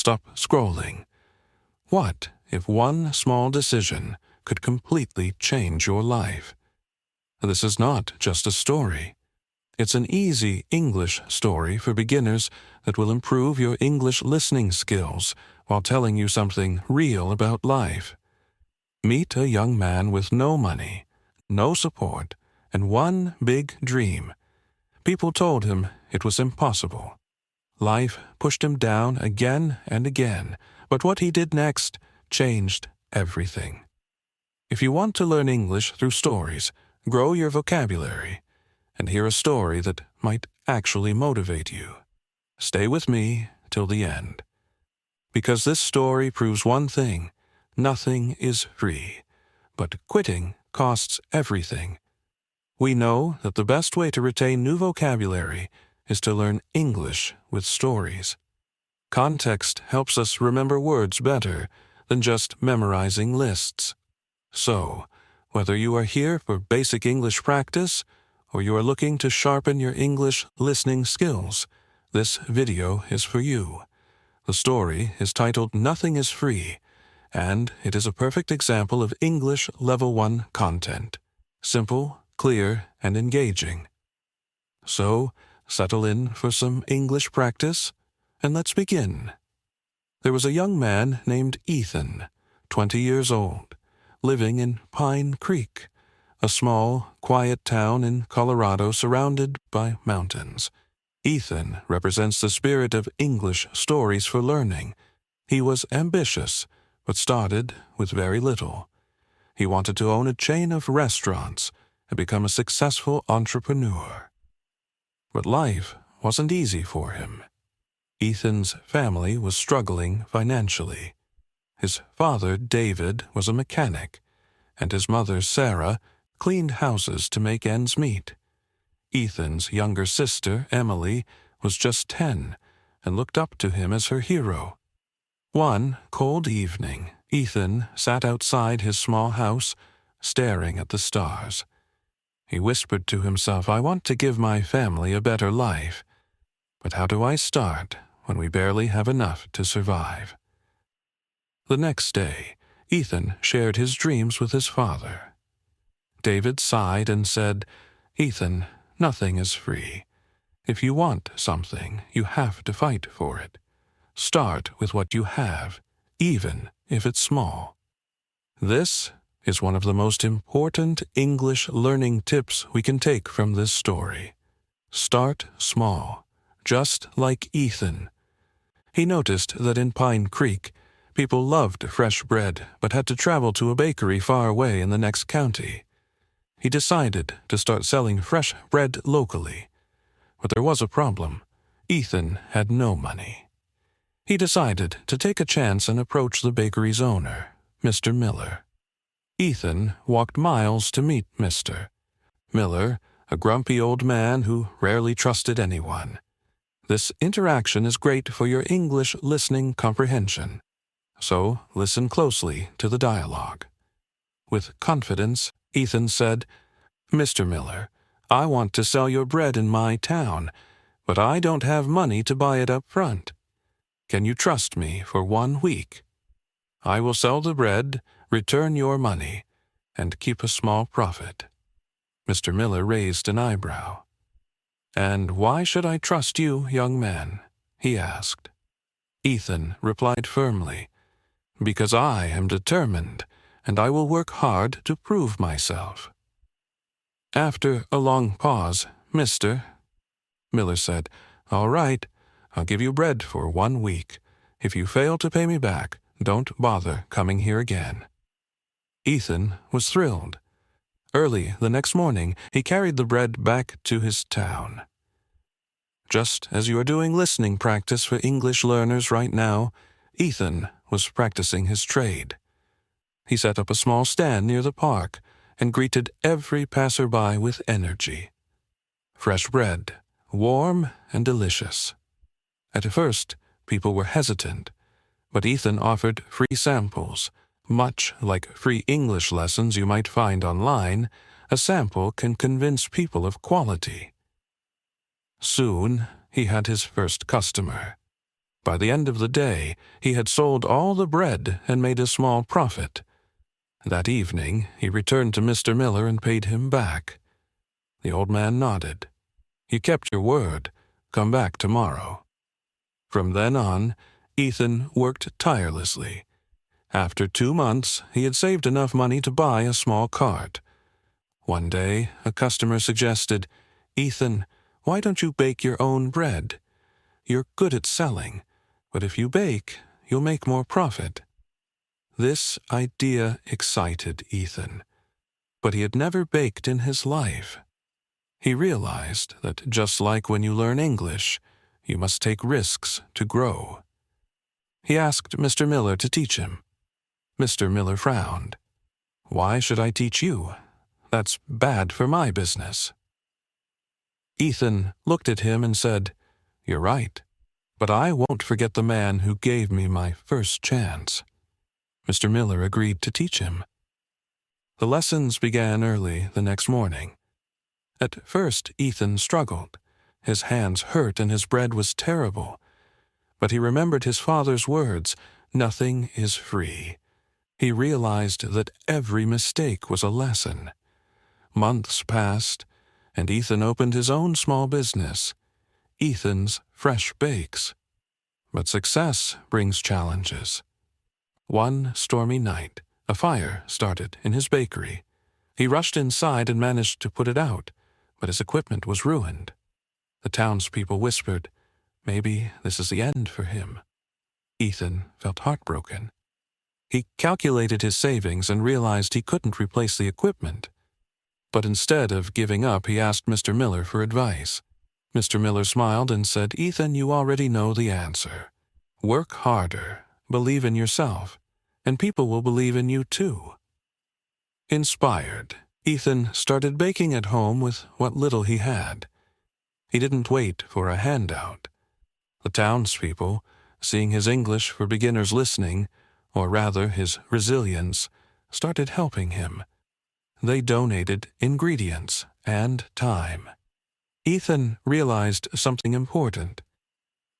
stop scrolling. What if one small decision could completely change your life? This is not just a story. It's an easy English story for beginners that will improve your English listening skills while telling you something real about life. Meet a young man with no money, no support, and one big dream. People told him it was impossible. Life pushed him down again and again, but what he did next changed everything. If you want to learn English through stories, grow your vocabulary, and hear a story that might actually motivate you, stay with me till the end. Because this story proves one thing: nothing is free, but quitting costs everything. We know that the best way to retain new vocabulary is to learn English with stories. Context helps us remember words better than just memorizing lists. So, whether you are here for basic English practice or you are looking to sharpen your English listening skills, this video is for you. The story is titled Nothing is Free, and it is a perfect example of English Level 1 content. Simple, clear, and engaging. So, settle in for some English practice, and let's begin. There was a young man named Ethan, 20 years old, living in Pine Creek, a small, quiet town in Colorado surrounded by mountains. Ethan represents the spirit of English stories for learning. He was ambitious, but started with very little. He wanted to own a chain of restaurants and become a successful entrepreneur. But life wasn't easy for him. Ethan's family was struggling financially. His father, David, was a mechanic, and his mother, Sarah, cleaned houses to make ends meet. Ethan's younger sister, Emily, was just 10 and looked up to him as her hero. One cold evening, Ethan sat outside his small house, staring at the stars. He whispered to himself, "I want to give my family a better life. But how do I start when we barely have enough to survive?" The next day, Ethan shared his dreams with his father. David sighed and said, "Ethan, nothing is free. If you want something, you have to fight for it. Start with what you have, even if it's small." This is one of the most important English learning tips we can take from this story. Start small, just like Ethan. He noticed that in Pine Creek, people loved fresh bread but had to travel to a bakery far away in the next county. He decided to start selling fresh bread locally. But there was a problem. Ethan had no money. He decided to take a chance and approach the bakery's owner, Mr. Miller. Ethan walked miles to meet Mr. Miller, a grumpy old man who rarely trusted anyone. This interaction is great for your English listening comprehension. So listen closely to the dialogue. With confidence, Ethan said, "Mr. Miller, I want to sell your bread in my town, but I don't have money to buy it up front. Can you trust me for 1 week? I will sell the bread, return your money, and keep a small profit." Mr. Miller raised an eyebrow. "And why should I trust you, young man?" he asked. Ethan replied firmly, "Because I am determined, and I will work hard to prove myself." After a long pause, "Mr. Miller said, "All right, I'll give you bread for 1 week. If you fail to pay me back, don't bother coming here again." Ethan was thrilled. Early the next morning, he carried the bread back to his town. Just as you are doing listening practice for English learners right now, Ethan was practicing his trade. He set up a small stand near the park and greeted every passerby with energy. Fresh bread, warm and delicious. At first, people were hesitant, but Ethan offered free samples. Much like free English lessons you might find online, a sample can convince people of quality. Soon, he had his first customer. By the end of the day, he had sold all the bread and made a small profit. That evening, he returned to Mr. Miller and paid him back. The old man nodded. "You kept your word. Come back tomorrow." From then on, Ethan worked tirelessly. After 2 months, he had saved enough money to buy a small cart. One day, a customer suggested, "Ethan, why don't you bake your own bread? You're good at selling, but if you bake, you'll make more profit." This idea excited Ethan, but he had never baked in his life. He realized that just like when you learn English, you must take risks to grow. He asked Mr. Miller to teach him. Mr. Miller frowned. "Why should I teach you? That's bad for my business." Ethan looked at him and said, "You're right, but I won't forget the man who gave me my first chance." Mr. Miller agreed to teach him. The lessons began early the next morning. At first, Ethan struggled. His hands hurt and his bread was terrible. But he remembered his father's words, "Nothing is free." He realized that every mistake was a lesson. Months passed, and Ethan opened his own small business, Ethan's Fresh Bakes. But success brings challenges. One stormy night, a fire started in his bakery. He rushed inside and managed to put it out, but his equipment was ruined. The townspeople whispered, "Maybe this is the end for him." Ethan felt heartbroken. He calculated his savings and realized he couldn't replace the equipment. But instead of giving up, he asked Mr. Miller for advice. Mr. Miller smiled and said, "Ethan, you already know the answer. Work harder, believe in yourself, and people will believe in you too." Inspired, Ethan started baking at home with what little he had. He didn't wait for a handout. The townspeople, seeing his English for beginners listening, or rather his resilience, started helping him. They donated ingredients and time. Ethan realized something important.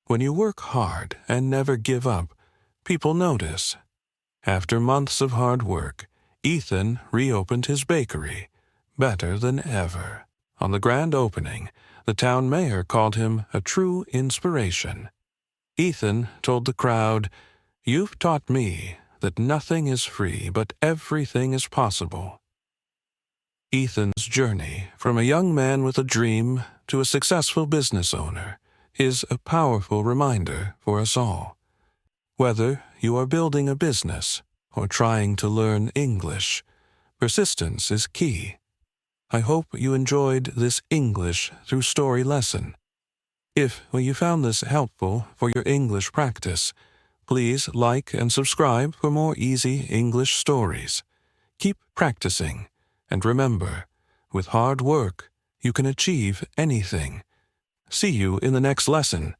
When you work hard and never give up, people notice. After months of hard work, Ethan reopened his bakery, better than ever. On the grand opening, the town mayor called him a true inspiration. Ethan told the crowd, "You've taught me that nothing is free, but everything is possible." Ethan's journey from a young man with a dream to a successful business owner is a powerful reminder for us all. Whether you are building a business or trying to learn English, persistence is key. I hope you enjoyed this English through story lesson. If you found this helpful for your English practice, please like and subscribe for more easy English stories. Keep practicing, and remember, with hard work, you can achieve anything. See you in the next lesson.